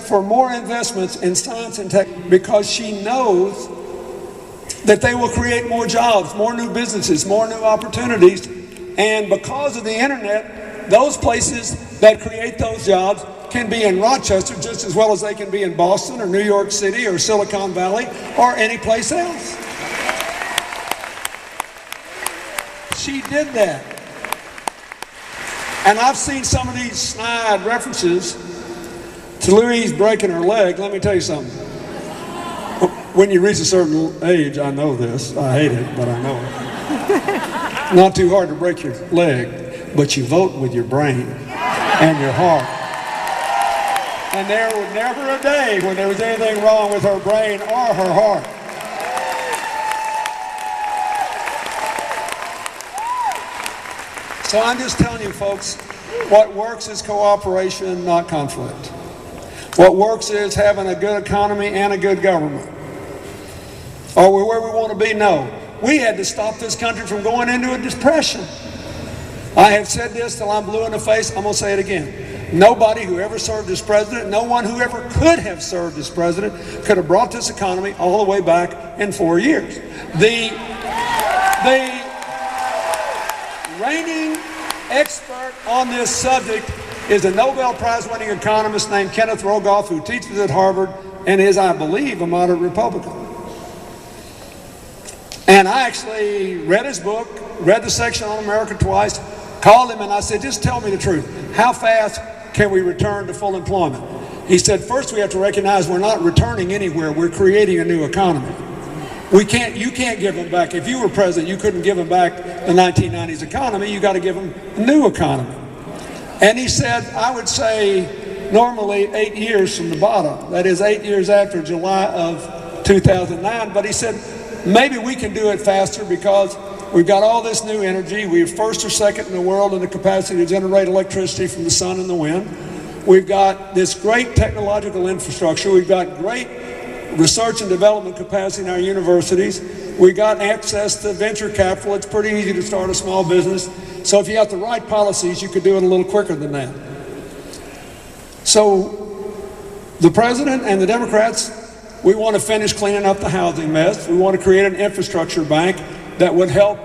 for more investments in science and tech because she knows that they will create more jobs, more new businesses, more new opportunities. And because of the internet, those places that create those jobs can be in Rochester just as well as they can be in Boston or New York City or Silicon Valley or any place else. She did that. And I've seen some of these snide references to Louise breaking her leg. Let me tell you something. When you reach a certain age, I know this. I hate it, but I know it. Not too hard to break your leg, but you vote with your brain and your heart. And there was never a day when there was anything wrong with her brain or her heart. So I'm just telling you, folks, what works is cooperation, not conflict. What works is having a good economy and a good government. Are we where we want to be? No. We had to stop this country from going into a depression. I have said this till I'm blue in the face. I'm going to say it again. Nobody who ever served as president, no one who ever could have served as president, could have brought this economy all the way back in 4 years. The reigning expert on this subject is a Nobel Prize-winning economist named Kenneth Rogoff, who teaches at Harvard and is, I believe, a moderate Republican. And I actually read his book, read the section on America twice, called him and I said, just tell me the truth. How fast can we return to full employment? He said, first we have to recognize we're not returning anywhere. We're creating a new economy. You can't give them back. If you were president, you couldn't give them back the 1990s economy. You got to give them a new economy. And he said, I would say normally 8 years from the bottom. That is 8 years after July of 2009. But he said, maybe we can do it faster because we've got all this new energy. We're first or second in the world in the capacity to generate electricity from the sun and the wind. We've got this great technological infrastructure. We've got great research and development capacity in our universities. We got access to venture capital. It's pretty easy to start a small business. So if you have the right policies, you could do it a little quicker than that. So the president and the Democrats, we want to finish cleaning up the housing mess. We want to create an infrastructure bank that would help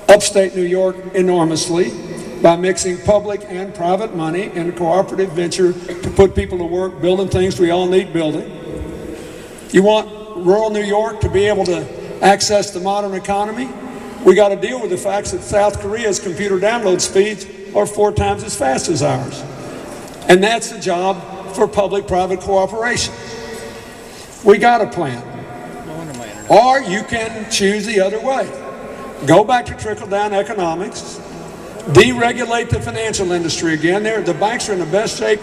upstate New York enormously by mixing public and private money in a cooperative venture to put people to work building things we all need building. You want rural New York to be able to access the modern economy? We got to deal with the fact that South Korea's computer download speeds are 4 times as fast as ours. And that's the job for public-private cooperation. We got a plan. Or you can choose the other way. Go back to trickle-down economics, deregulate the financial industry again. The banks are in the best shape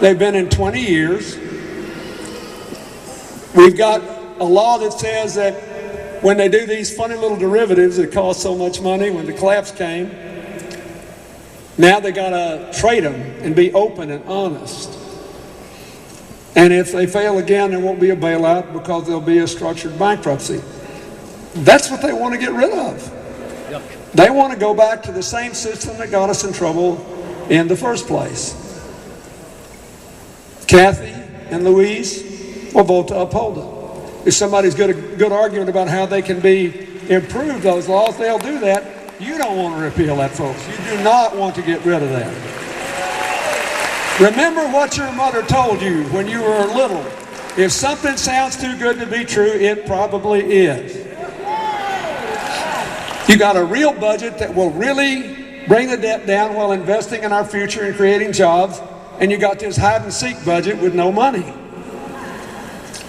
they've been in 20 years. We've got a law that says that when they do these funny little derivatives that cost so much money, when the collapse came, now they got to trade them and be open and honest. And if they fail again, there won't be a bailout because there'll be a structured bankruptcy. That's what they want to get rid of. Yep. They want to go back to the same system that got us in trouble in the first place. Kathy and Louise will vote to uphold it. If somebody's got a good argument about how they can be improved, those laws, they'll do that. You don't want to repeal that, folks. You do not want to get rid of that. Remember what your mother told you when you were little. If something sounds too good to be true, it probably is. You got a real budget that will really bring the debt down while investing in our future and creating jobs, and you got this hide-and-seek budget with no money.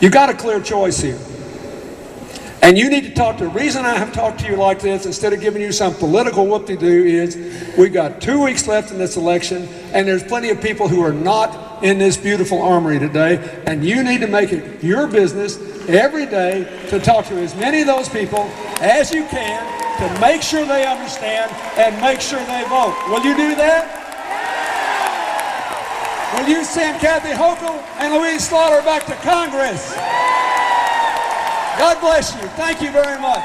You got a clear choice here. And you need to talk to, the reason I have talked to you like this, instead of giving you some political whoop-de-doo, is we've got 2 weeks left in this election, and there's plenty of people who are not in this beautiful armory today, and you need to make it your business every day to talk to as many of those people as you can to make sure they understand and make sure they vote. Will you do that? Will you send Kathy Hochul and Louise Slaughter back to Congress? God bless you. Thank you very much.